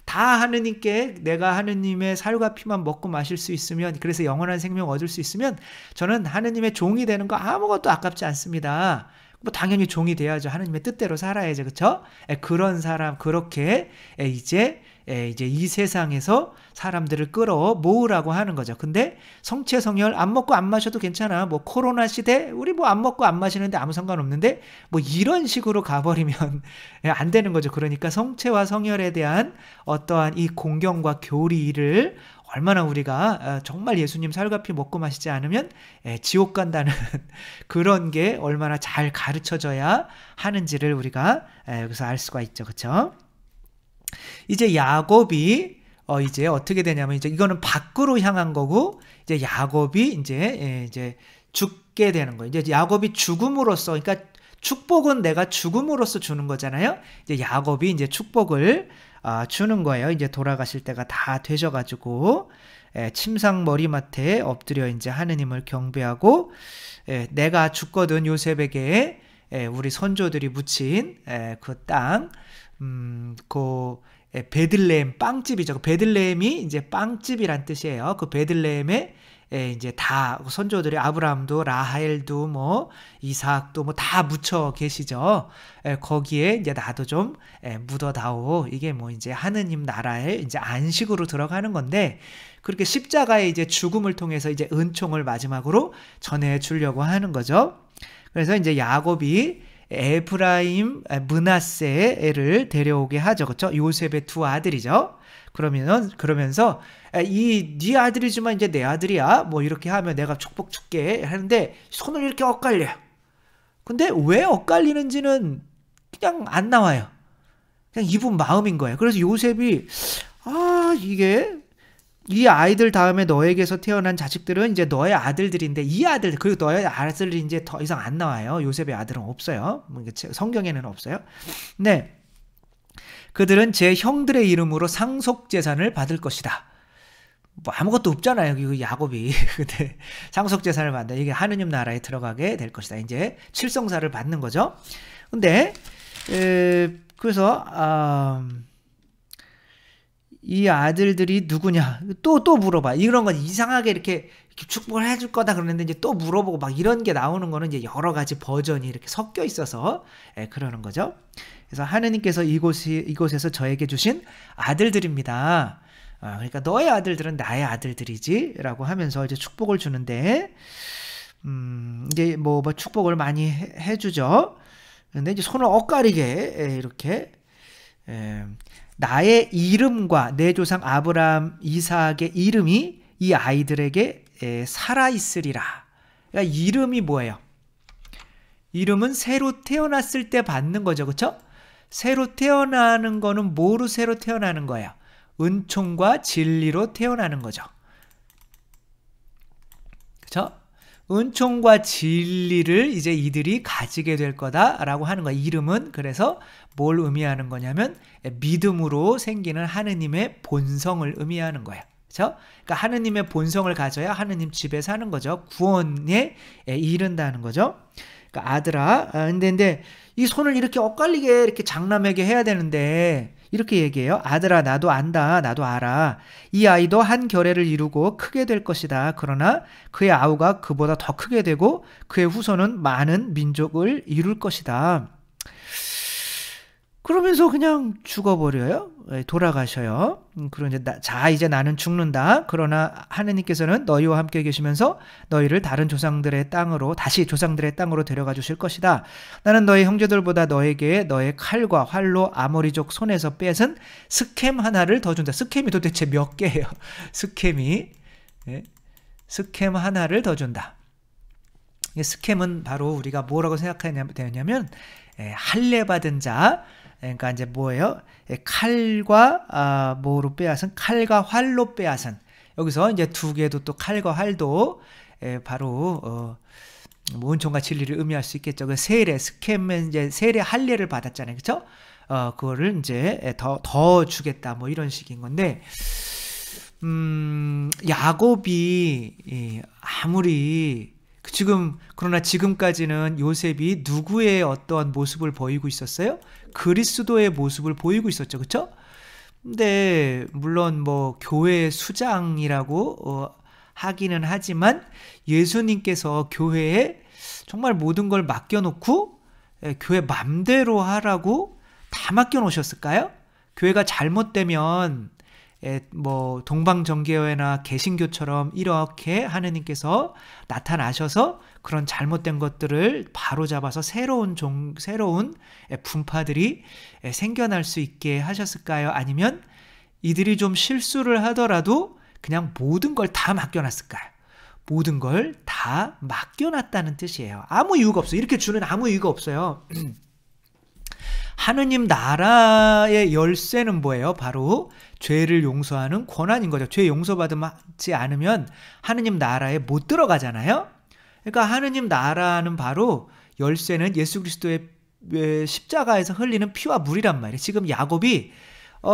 Speaker 1: 다 하느님께 내가 하느님의 살과 피만 먹고 마실 수 있으면, 그래서 영원한 생명 얻을 수 있으면 저는 하느님의 종이 되는 거 아무것도 아깝지 않습니다. 뭐 당연히 종이 돼야죠. 하느님의 뜻대로 살아야죠. 그렇죠? 그런 사람, 그렇게 이제 이제 이 세상에서 사람들을 끌어 모으라고 하는 거죠. 근데 성체 성혈 안 먹고 안 마셔도 괜찮아. 뭐 코로나 시대 우리 뭐 안 먹고 안 마시는데 아무 상관없는데 뭐 이런 식으로 가버리면 안 되는 거죠. 그러니까 성체와 성혈에 대한 어떠한 이 공경과 교리를 얼마나 우리가 정말 예수님 살과 피 먹고 마시지 않으면 지옥 간다는 그런 게 얼마나 잘 가르쳐져야 하는지를 우리가 여기서 알 수가 있죠. 그렇죠? 이제 야곱이 이제 어떻게 되냐면 이제 이거는 밖으로 향한 거고 이제 야곱이 이제 죽게 되는 거예요. 이제 야곱이 죽음으로써 그러니까 축복은 내가 죽음으로써 주는 거잖아요. 이제 야곱이 이제 축복을 주는 거예요. 이제 돌아가실 때가 다 되셔가지고 침상 머리맡에 엎드려 이제 하느님을 경배하고 내가 죽거든 요셉에게 우리 선조들이 묻힌 그 땅, 그 베들레헴 빵집이죠. 베들레헴이 이제 빵집이란 뜻이에요. 그 베들레헴에 이제 다 선조들이 아브라함도 라헬도 뭐 이삭도 뭐 다 묻혀 계시죠. 거기에 이제 나도 좀 묻어다오. 이게 뭐 이제 하느님 나라에 이제 안식으로 들어가는 건데 그렇게 십자가의 이제 죽음을 통해서 이제 은총을 마지막으로 전해 주려고 하는 거죠. 그래서 이제 야곱이 에브라임, 므낫세를 데려오게 하죠. 그렇죠? 요셉의 두 아들이죠. 그러면서 네 아들이지만 이제 내 아들이야. 뭐 이렇게 하면 내가 축복 줄게 하는데 손을 이렇게 엇갈려요. 근데 왜 엇갈리는지는 그냥 안 나와요. 그냥 이분 마음인 거예요. 그래서 요셉이 이게 이 아이들 다음에 너에게서 태어난 자식들은 이제 너의 아들들인데 이 아들 그리고 너의 아들이 이제 더 이상 안 나와요. 요셉의 아들은 없어요. 성경에는 없어요. 네. 그들은 제 형들의 이름으로 상속재산을 받을 것이다. 뭐 아무것도 없잖아요. 이 야곱이. 근데 상속재산을 받는다. 이게 하느님 나라에 들어가게 될 것이다. 이제 칠성사를 받는 거죠. 근데 그래서 이 아들들이 누구냐 또 물어봐. 이런 건 이상하게 이렇게 축복을 해줄 거다 그러는데 이제 또 물어보고 막 이런 게 나오는 거는 이제 여러 가지 버전이 이렇게 섞여 있어서 그러는 거죠. 그래서 하느님께서 이곳에서 저에게 주신 아들들입니다. 그러니까 너의 아들들은 나의 아들들이지 라고 하면서 이제 축복을 주는데 이제 뭐 축복을 많이 해주죠. 근데 이제 손을 엇가리게 이렇게 나의 이름과 내 조상 아브라함, 이삭의 이름이 이 아이들에게 살아있으리라. 그러니까 이름이 뭐예요? 이름은 새로 태어났을 때 받는 거죠. 그렇죠? 새로 태어나는 거는 뭐로 새로 태어나는 거예요? 은총과 진리로 태어나는 거죠. 그렇죠? 은총과 진리를 이제 이들이 가지게 될 거다라고 하는 거예요. 이름은 그래서 뭘 의미하는 거냐면 믿음으로 생기는 하느님의 본성을 의미하는 거예요. 그렇죠? 그러니까 하느님의 본성을 가져야 하느님 집에 사는 거죠. 구원에 이른다는 거죠. 그러니까 아들아, 근데 이 손을 이렇게 엇갈리게 이렇게 장남에게 해야 되는데 이렇게 얘기해요. 아들아, 나도 안다. 나도 알아. 이 아이도 한 결례를 이루고 크게 될 것이다. 그러나 그의 아우가 그보다 더 크게 되고 그의 후손은 많은 민족을 이룰 것이다. 그러면서 그냥 죽어버려요. 돌아가셔요. 그러면 이제 나는 죽는다. 그러나 하느님께서는 너희와 함께 계시면서 너희를 다른 조상들의 땅으로 다시 조상들의 땅으로 데려가 주실 것이다. 나는 너희 형제들보다 너에게 너의 칼과 활로 아모리족 손에서 뺏은 스켐 하나를 더 준다. 스켐이 도대체 몇 개예요? 스켐 하나를 더 준다. 스켐은 바로 우리가 뭐라고 생각해야 되냐면 할례 받은 자. 그러니까 이제 뭐예요? 칼과 뭐로 빼앗은 칼과 활로 빼앗은 여기서 이제 두 개도 또 칼과 활도 바로 뭐 은총과 진리를 의미할 수 있겠죠. 그 세례 스켐은 이제 세례 할례를 받았잖아요, 그렇죠? 그거를 이제 더 주겠다 뭐 이런 식인 건데 야곱이 아무리 그러나 지금까지는 요셉이 누구의 어떠한 모습을 보이고 있었어요? 그리스도의 모습을 보이고 있었죠. 그렇죠? 근데 물론 뭐 교회 수장이라고 하기는 하지만 예수님께서 교회에 정말 모든 걸 맡겨놓고 교회 맘대로 하라고 다 맡겨놓으셨을까요? 교회가 잘못되면 뭐 동방정개회나 개신교처럼 이렇게 하느님께서 나타나셔서 그런 잘못된 것들을 바로잡아서 새로운 분파들이 생겨날 수 있게 하셨을까요? 아니면 이들이 좀 실수를 하더라도 그냥 모든 걸 다 맡겨놨을까요? 모든 걸 다 맡겨놨다는 뜻이에요. 아무 이유가 없어요. 이렇게 주는 아무 이유가 없어요. 하느님 나라의 열쇠는 뭐예요? 바로 죄를 용서하는 권한인 거죠. 죄 용서받지 않으면 하느님 나라에 못 들어가잖아요. 그러니까 하느님 나라는 바로 열쇠는 예수 그리스도의 십자가에서 흘리는 피와 물이란 말이에요. 지금 야곱이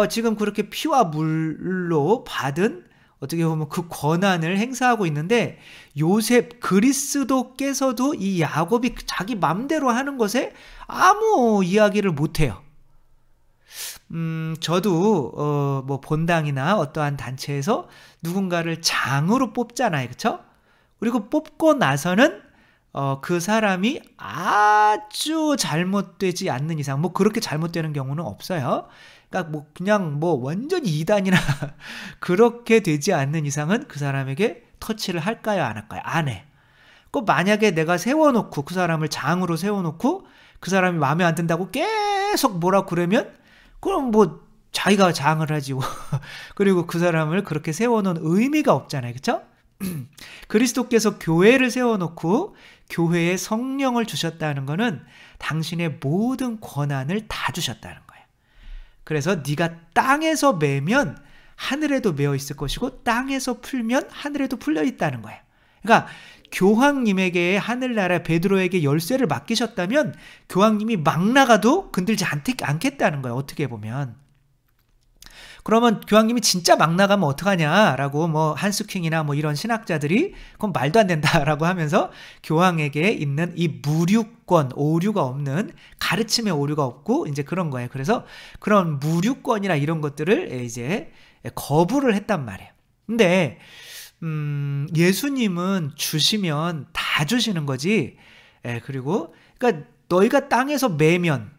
Speaker 1: 지금 그렇게 피와 물로 받은 어떻게 보면 그 권한을 행사하고 있는데, 요셉 그리스도께서도 이 야곱이 자기 맘대로 하는 것에 아무 이야기를 못해요. 저도 뭐 본당이나 어떠한 단체에서 누군가를 장으로 뽑잖아요, 그렇죠? 그리고 뽑고 나서는 그 사람이 아주 잘못되지 않는 이상, 뭐 그렇게 잘못되는 경우는 없어요. 그러니까 뭐 그냥 뭐 완전히 이단이나 그렇게 되지 않는 이상은 그 사람에게 터치를 할까요, 안 할까요? 안 해. 그 만약에 내가 세워놓고, 그 사람을 장으로 세워놓고 그 사람이 마음에 안 든다고 계속 뭐라 그러면, 그럼 뭐 자기가 장을 하지. 그리고 그 사람을 그렇게 세워놓은 의미가 없잖아요, 그렇죠? 그리스도께서 교회를 세워놓고 교회에 성령을 주셨다는 것은 당신의 모든 권한을 다 주셨다는 거예요. 그래서 네가 땅에서 매면 하늘에도 매어 있을 것이고, 땅에서 풀면 하늘에도 풀려 있다는 거예요. 그러니까 교황님에게 하늘나라 베드로에게 열쇠를 맡기셨다면 교황님이 막 나가도 건들지 않겠다는 거예요, 어떻게 보면. 그러면 교황님이 진짜 막 나가면 어떡하냐라고 뭐 한스킹이나 뭐 이런 신학자들이 그건 말도 안 된다라고 하면서 교황에게 있는 이 무류권, 오류가 없는, 가르침의 오류가 없고 이제 그런 거예요. 그래서 그런 무류권이나 이런 것들을 이제 거부를 했단 말이에요. 근데 예수님은 주시면 다 주시는 거지. 그리고 그러니까 너희가 땅에서 매면,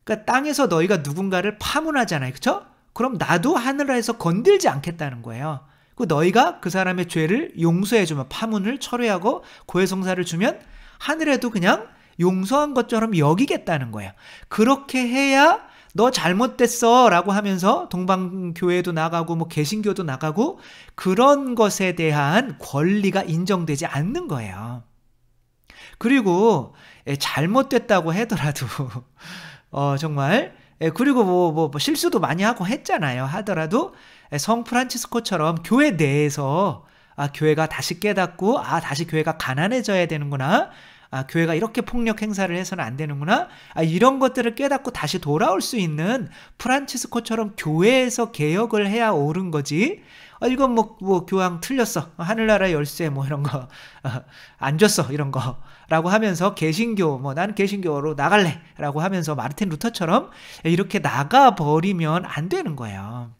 Speaker 1: 그러니까 땅에서 너희가 누군가를 파문하잖아요, 그렇죠? 그럼 나도 하늘에서 건들지 않겠다는 거예요. 그 너희가 그 사람의 죄를 용서해주면, 파문을 철회하고 고해성사를 주면 하늘에도 그냥 용서한 것처럼 여기겠다는 거예요. 그렇게 해야 너 잘못됐어 라고 하면서 동방교회도 나가고 뭐 개신교도 나가고 그런 것에 대한 권리가 인정되지 않는 거예요. 그리고 잘못됐다고 하더라도 정말, 그리고 뭐 실수도 많이 하고 했잖아요. 하더라도 성 프란치스코처럼 교회 내에서 교회가 다시 깨닫고 다시 교회가 가난해져야 되는구나, 교회가 이렇게 폭력 행사를 해서는 안 되는구나, 이런 것들을 깨닫고 다시 돌아올 수 있는 프란치스코처럼 교회에서 개혁을 해야 옳은 거지. 이건 뭐 교황 틀렸어, 하늘나라 열쇠 뭐 이런 거 안 줬어 이런 거 라고 하면서 개신교, 뭐 나는 개신교로 나갈래 라고 하면서 마르틴 루터처럼 이렇게 나가버리면 안 되는 거예요.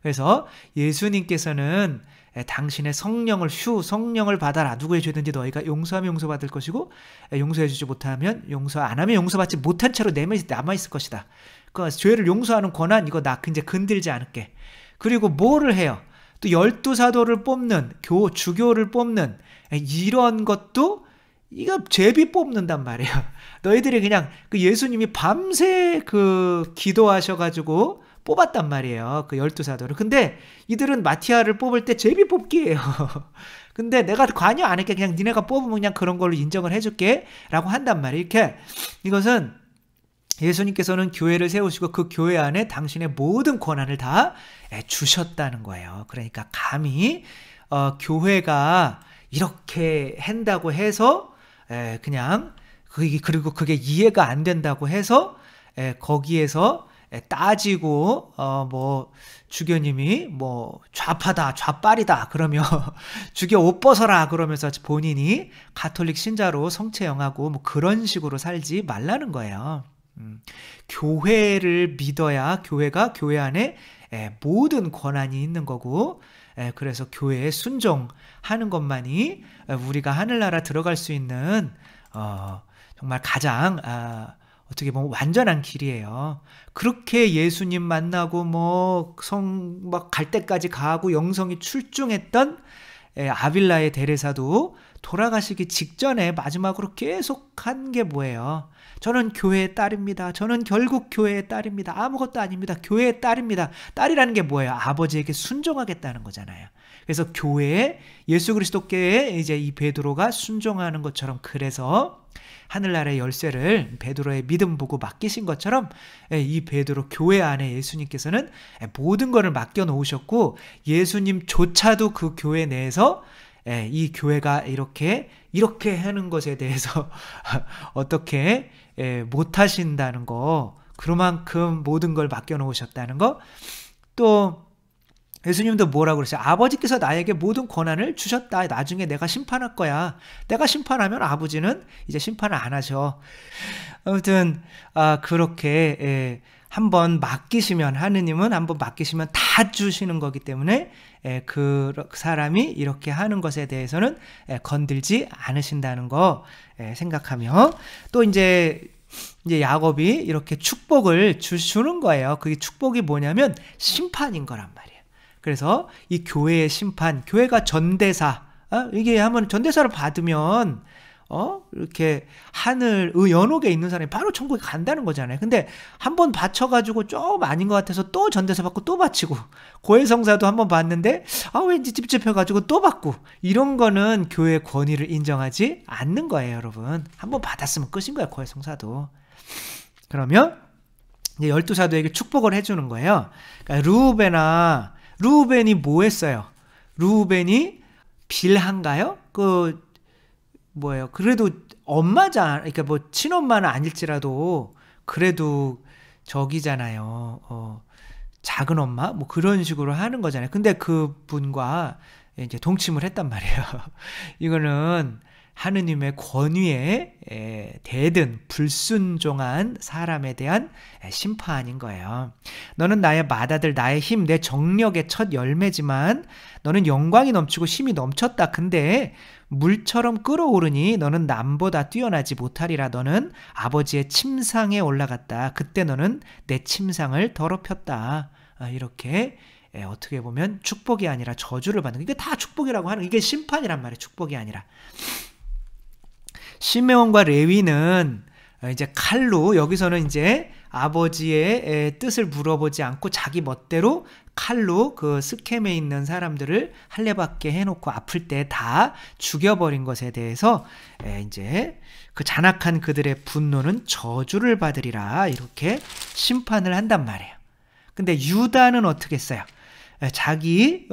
Speaker 1: 그래서 예수님께서는 당신의 성령을 받아라. 누구의 죄든지 너희가 용서하면 용서받을 것이고 용서해주지 못하면, 용서 안 하면 용서받지 못한 채로 남아있을 것이다. 그 죄를 용서하는 권한, 이거 나 이제 건들지 않을게. 그리고 뭐를 해요? 또 12사도를 뽑는, 주교를 뽑는 이런 것도 이거 제비 뽑는단 말이에요. 너희들이 그냥 그 예수님이 밤새 그 기도하셔가지고 뽑았단 말이에요, 그 12사도를. 근데 이들은 마티아를 뽑을 때 제비 뽑기예요. 근데 내가 관여 안 할게, 그냥 니네가 뽑으면 그냥 그런 걸로 인정을 해줄게 라고 한단 말이에요. 이렇게 이것은 예수님께서는 교회를 세우시고 그 교회 안에 당신의 모든 권한을 다 주셨다는 거예요. 그러니까 감히 교회가 이렇게 한다고 해서 그냥 그리고 그게 이해가 안 된다고 해서 거기에서 따지고 뭐 주교님이 뭐 좌파다 좌빨이다 그러면 주교 옷 벗어라 그러면서 본인이 가톨릭 신자로 성체형하고 뭐 그런 식으로 살지 말라는 거예요. 교회를 믿어야 교회가 교회 안에 모든 권한이 있는 거고, 그래서 교회에 순종하는 것만이 우리가 하늘나라 들어갈 수 있는 정말 가장 어떻게 보면 완전한 길이에요. 그렇게 예수님 만나고 막 갈 때까지 가고 영성이 출중했던 아빌라의 데레사도 돌아가시기 직전에 마지막으로 계속 한 게 뭐예요? 저는 교회의 딸입니다. 저는 결국 교회의 딸입니다. 아무것도 아닙니다. 교회의 딸입니다. 딸이라는 게 뭐예요? 아버지에게 순종하겠다는 거잖아요. 그래서 교회에 예수 그리스도께 이제 이 베드로가 순종하는 것처럼, 그래서 하늘나라의 열쇠를 베드로의 믿음 보고 맡기신 것처럼 이 베드로 교회 안에 예수님께서는 모든 것을 맡겨 놓으셨고, 예수님조차도 그 교회 내에서 이 교회가 이렇게 하는 것에 대해서 어떻게 못하신다는 거, 그만큼 모든 걸 맡겨 놓으셨다는 거. 또 예수님도 뭐라고 그러세요? 아버지께서 나에게 모든 권한을 주셨다. 나중에 내가 심판할 거야. 내가 심판하면 아버지는 이제 심판을 안 하셔. 아무튼 그렇게 한번 맡기시면, 하느님은 한번 맡기시면 다 주시는 거기 때문에 그 사람이 이렇게 하는 것에 대해서는 건들지 않으신다는 거 생각하며, 또 이제 야곱이 이렇게 축복을 주는 거예요. 그게 축복이 뭐냐면 심판인 거란 말이에요. 그래서 이 교회의 심판, 교회가 전대사, 이게 하면 전대사를 받으면 이렇게 하늘 연옥에 있는 사람이 바로 천국에 간다는 거잖아요. 근데 한번 바쳐가지고 좀 아닌 것 같아서 또 전대사 받고 또 바치고, 고해성사도 한번 받는데 왠지 찝찝해가지고 또 받고, 이런 거는 교회의 권위를 인정하지 않는 거예요, 여러분. 한번 받았으면 끝인 거예요, 고해성사도. 그러면 이제 12사도에게 축복을 해주는 거예요. 그러니까 루벤이 뭐 했어요? 루벤이 빌한가요? 그래도 엄마잖아. 그러니까 친엄마는 아닐지라도 그래도 저기잖아요. 작은 엄마? 그런 식으로 하는 거잖아요. 근데 그분과 이제 동침을 했단 말이에요. 이거는 하느님의 권위에 대든 불순종한 사람에 대한 심판인 거예요. 너는 나의 맏아들, 나의 힘, 내 정력의 첫 열매지만 너는 영광이 넘치고 힘이 넘쳤다. 근데 물처럼 끓어오르니 너는 남보다 뛰어나지 못하리라. 너는 아버지의 침상에 올라갔다. 그때 너는 내 침상을 더럽혔다. 이렇게 어떻게 보면 축복이 아니라 저주를 받는, 이게 다 축복이라고 하는, 이게 심판이란 말이에요. 축복이 아니라. 시메온과 레위는 이제 칼로, 여기서는 이제 아버지의 뜻을 물어보지 않고 자기 멋대로 칼로 그 스켐에 있는 사람들을 할례받게 해놓고 아플 때 다 죽여버린 것에 대해서 이제 그 잔악한 그들의 분노는 저주를 받으리라, 이렇게 심판을 한단 말이에요. 근데 유다는 어떻게 했어요? 자기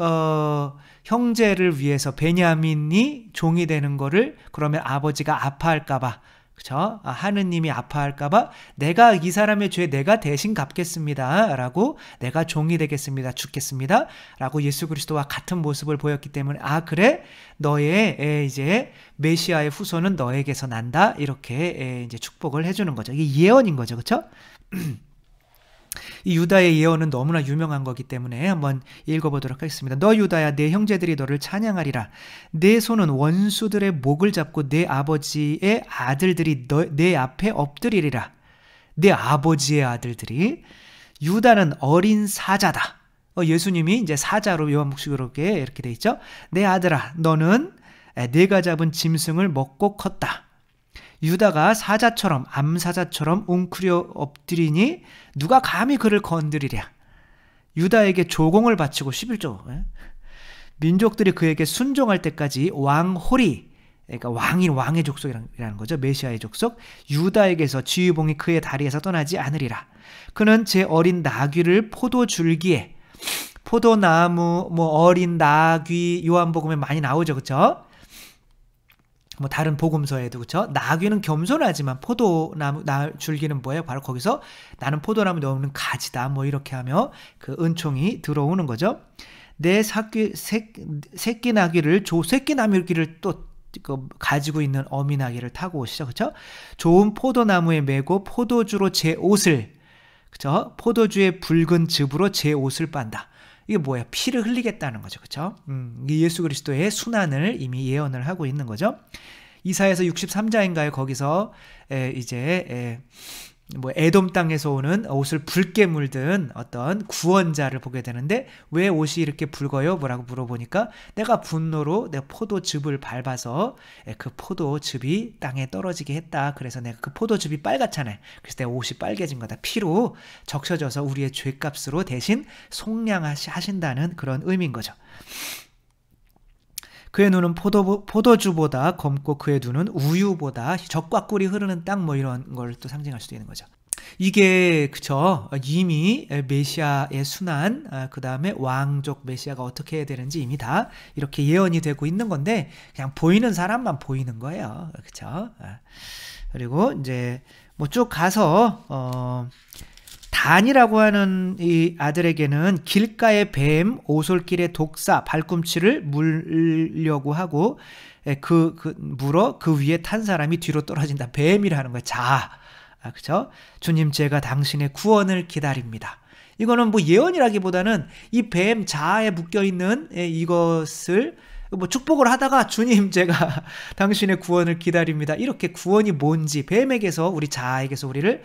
Speaker 1: 형제를 위해서 베냐민이 종이 되는 거를, 그러면 아버지가 아파할까봐, 그쵸? 하느님이 아파할까봐 내가 이 사람의 죄 내가 대신 갚겠습니다 라고, 내가 종이 되겠습니다, 죽겠습니다 라고 예수 그리스도와 같은 모습을 보였기 때문에, 그래? 너의 이제 메시아의 후손은 너에게서 난다, 이렇게 이제 축복을 해주는 거죠. 이게 예언인 거죠. 그쵸? 이 유다의 예언은 너무나 유명한 거기 때문에 한번 읽어보도록 하겠습니다. 너 유다야, 내 형제들이 너를 찬양하리라. 내 손은 원수들의 목을 잡고 내 아버지의 아들들이 내 앞에 엎드리리라. 내 아버지의 아들들이. 유다는 어린 사자다. 예수님이 이제 사자로 요한복음으로 이렇게 돼 있죠. 내 아들아, 너는 내가 잡은 짐승을 먹고 컸다. 유다가 사자처럼, 암사자처럼 웅크려 엎드리니 누가 감히 그를 건드리랴. 유다에게 조공을 바치고 11조. 민족들이 그에게 순종할 때까지 왕홀이, 그러니까 왕의 족속이라는 거죠. 메시아의 족속. 유다에게서 지휘봉이 그의 다리에서 떠나지 않으리라. 그는 제 어린 나귀를 포도줄기에, 포도나무, 어린 나귀, 요한복음에 많이 나오죠. 그렇죠? 다른 복음서에도, 그쵸? 나귀는 겸손하지만 포도나무, 줄기는 뭐예요? 바로 거기서 나는 포도나무 넘는 가지다. 이렇게 하며 그 은총이 들어오는 거죠. 내 새끼 나귀를, 새끼 나귀를 또 가지고 있는 어미 나귀를 타고 오시죠. 그쵸? 좋은 포도나무에 메고 포도주로 제 옷을, 그쵸? 포도주의 붉은 즙으로 제 옷을 빤다. 이게 뭐야? 피를 흘리겠다는 거죠. 그렇죠? 예수 그리스도의 순환을 이미 예언을 하고 있는 거죠. 이사야서 63장인가요? 거기서 이제 뭐 에돔 땅에서 오는 옷을 붉게 물든 어떤 구원자를 보게 되는데 왜 옷이 이렇게 붉어요? 뭐라고 물어보니까 내가 분노로 내 포도즙을 밟아서 그 포도즙이 땅에 떨어지게 했다. 그래서 내가 그 포도즙이 빨갛잖아요. 그래서 내 옷이 빨개진 거다. 피로 적셔져서 우리의 죄값으로 대신 속량하신다는 그런 의미인 거죠. 그의 눈은 포도주보다 검고 그의 눈은 우유보다 적과 꿀이 흐르는 땅 뭐 이런 걸 또 상징할 수도 있는 거죠. 이게 그쵸, 이미 메시아의 순환, 그 다음에 왕족 메시아가 어떻게 해야 되는지 이미 다 이렇게 예언이 되고 있는 건데 그냥 보이는 사람만 보이는 거예요. 그쵸? 그리고 이제 뭐 쭉 가서 단이라고 하는 이 아들에게는 길가의 뱀, 오솔길의 독사, 발꿈치를 물려고 하고 물어 그 위에 탄 사람이 뒤로 떨어진다. 뱀이라는 거예요. 그렇죠? 주님, 제가 당신의 구원을 기다립니다. 이거는 뭐 예언이라기보다는 이 뱀 자아에 묶여 있는 이것을 뭐 축복을 하다가 주님, 제가 당신의 구원을 기다립니다. 이렇게 구원이 뭔지 뱀에게서 우리 자아에게서 우리를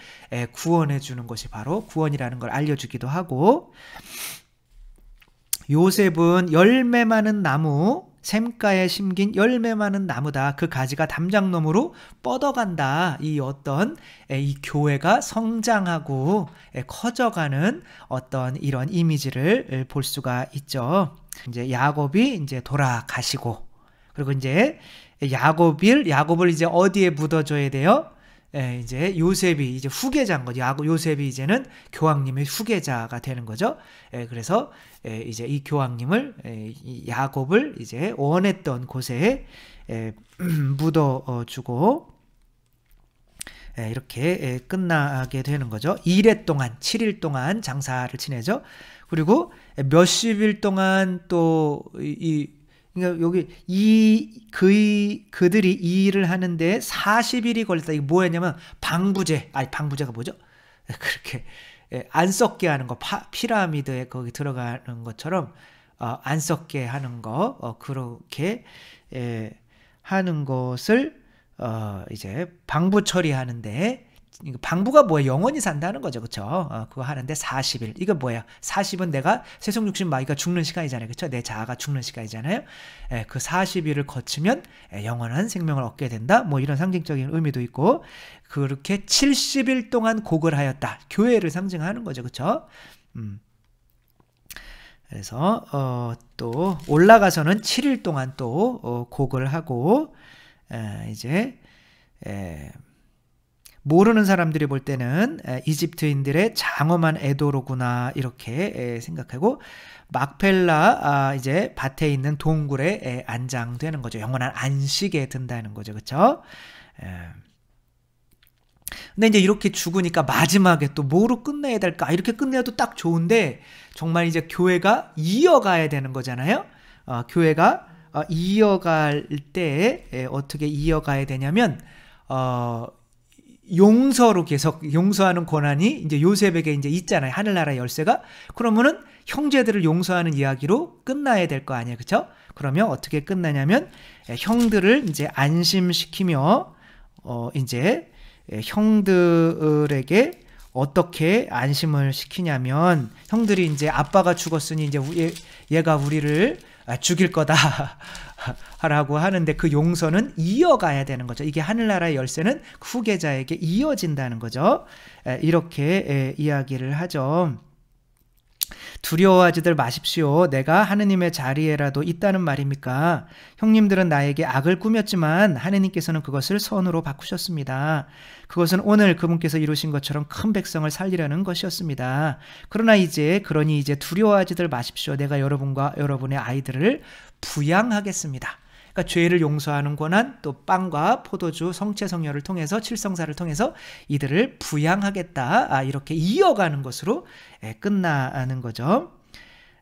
Speaker 1: 구원해 주는 것이 바로 구원이라는 걸 알려주기도 하고, 요셉은 열매 많은 나무, 샘가에 심긴 열매 많은 나무다. 그 가지가 담장너머로 뻗어간다. 이 교회가 성장하고 커져가는 어떤 이런 이미지를 볼 수가 있죠. 이제 야곱이 이제 돌아가시고, 그리고 이제 야곱을 이제 어디에 묻어줘야 돼요? 이제 요셉이 이제 후계자인 거죠. 요셉이 이제는 교황님의 후계자가 되는 거죠. 그래서 이제 이 교황님을, 야곱을 이제 원했던 곳에 묻어주고, 이렇게 끝나게 되는 거죠. 7일 동안 장사를 지내죠. 그리고 몇십일 동안 또 그러니까 여기 그들이 이 일을 하는데 40일이 걸렸다. 이게 뭐였냐면 방부제가 뭐죠? 그렇게 안 썩게 하는 거, 피라미드에 거기 들어가는 것처럼 안 썩게 하는 거, 그렇게 하는 것을 이제 방부 처리하는데, 방부가 뭐야? 영원히 산다는 거죠. 그쵸? 그거 하는데 40일. 이거 뭐야? 40은 내가 세속 육신 마귀가 죽는 시간이잖아요. 그쵸? 내 자아가 죽는 시간이잖아요. 그 40일을 거치면 영원한 생명을 얻게 된다. 뭐 이런 상징적인 의미도 있고, 그렇게 70일 동안 곡을 하였다. 교회를 상징하는 거죠. 그쵸? 그래서 또 올라가서는 7일 동안 또 곡을 하고, 이제 모르는 사람들이 볼 때는 이집트인들의 장엄한 애도로구나 이렇게 생각하고, 막펠라 이제 밭에 있는 동굴에 안장되는 거죠. 영원한 안식에 든다는 거죠. 그렇죠? 근데 이제 이렇게 죽으니까 마지막에 또 뭐로 끝내야 될까? 이렇게 끝내도 딱 좋은데, 정말 이제 교회가 이어가야 되는 거잖아요. 교회가 이어갈 때 어떻게 이어가야 되냐면, 용서로 계속 용서하는 권한이 이제 요셉에게 이제 있잖아요. 하늘나라의 열쇠가. 그러면은 형제들을 용서하는 이야기로 끝나야 될 거 아니에요. 그렇죠? 그러면 어떻게 끝나냐면, 형들을 이제 안심시키며 이제 형들에게 어떻게 안심을 시키냐면, 형들이 이제 아빠가 죽었으니 이제 얘가 우리를 죽일 거다 라고 하는데, 그 용서는 이어가야 되는 거죠. 이게 하늘나라의 열쇠는 후계자에게 이어진다는 거죠. 이렇게 이야기를 하죠. 두려워하지들 마십시오. 내가 하느님의 자리에라도 있다는 말입니까? 형님들은 나에게 악을 꾸몄지만 하느님께서는 그것을 선으로 바꾸셨습니다. 그것은 오늘 그분께서 이루신 것처럼 큰 백성을 살리려는 것이었습니다. 그러니 이제 두려워하지들 마십시오. 내가 여러분과 여러분의 아이들을 부양하겠습니다. 그러니까 죄를 용서하는 권한, 또 빵과 포도주, 성체 성녀를 통해서, 칠성사를 통해서 이들을 부양하겠다. 이렇게 이어가는 것으로 끝나는 거죠.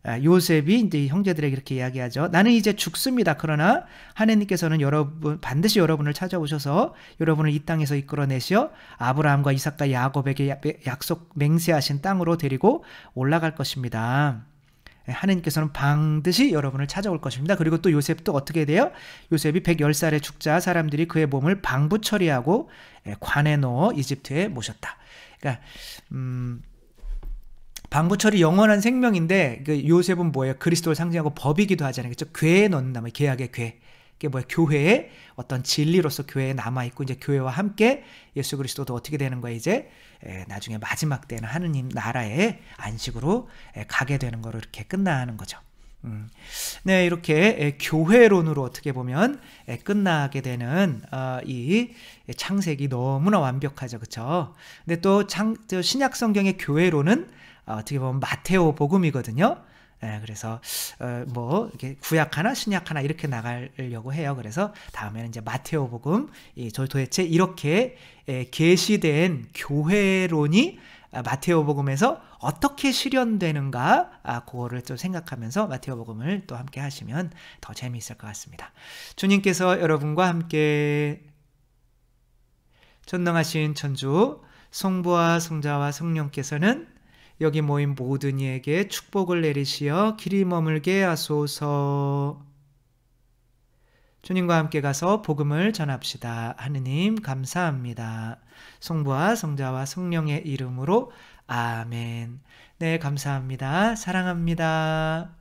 Speaker 1: 요셉이 이제 형제들에게 이렇게 이야기하죠. 나는 이제 죽습니다. 그러나 하느님께서는 반드시 여러분을 찾아오셔서 여러분을 이 땅에서 이끌어내시어 아브라함과 이삭과 야곱에게 약속 맹세하신 땅으로 데리고 올라갈 것입니다. 하느님께서는 반드시 여러분을 찾아올 것입니다. 그리고 또 요셉도 어떻게 돼요? 요셉이 110살에 죽자 사람들이 그의 몸을 방부 처리하고 관에 넣어 이집트에 모셨다. 그러니까 방부철이 영원한 생명인데 그 요셉은 뭐예요? 그리스도를 상징하고 법이기도 하잖아요. 그렇죠? 괴에 넣는다. 계약의 괴. 그게 뭐야? 교회의 어떤 진리로서 교회에 남아있고, 이제 교회와 함께 예수 그리스도도 어떻게 되는 거야? 이제 나중에 마지막 때는 하느님 나라의 안식으로 가게 되는 거로 이렇게 끝나는 거죠. 네, 이렇게 교회론으로 어떻게 보면 끝나게 되는 이 창세기 너무나 완벽하죠, 그렇죠? 근데 또 신약 성경의 교회론은 어떻게 보면 마테오 복음이거든요. 그래서 뭐 이렇게 구약 하나 신약 하나 이렇게 나가려고 해요. 그래서 다음에는 이제 마테오 복음, 도대체 이렇게 계시된 교회론이 마테오 복음에서 어떻게 실현되는가, 그거를 좀 생각하면서 마테오 복음을 또 함께 하시면 더 재미있을 것 같습니다. 주님께서 여러분과 함께 전능하신 천주 성부와 성자와 성령께서는 여기 모인 모든 이에게 축복을 내리시어 길이 머물게 하소서. 주님과 함께 가서 복음을 전합시다. 하느님 감사합니다. 성부와 성자와 성령의 이름으로 아멘. 네, 감사합니다. 사랑합니다.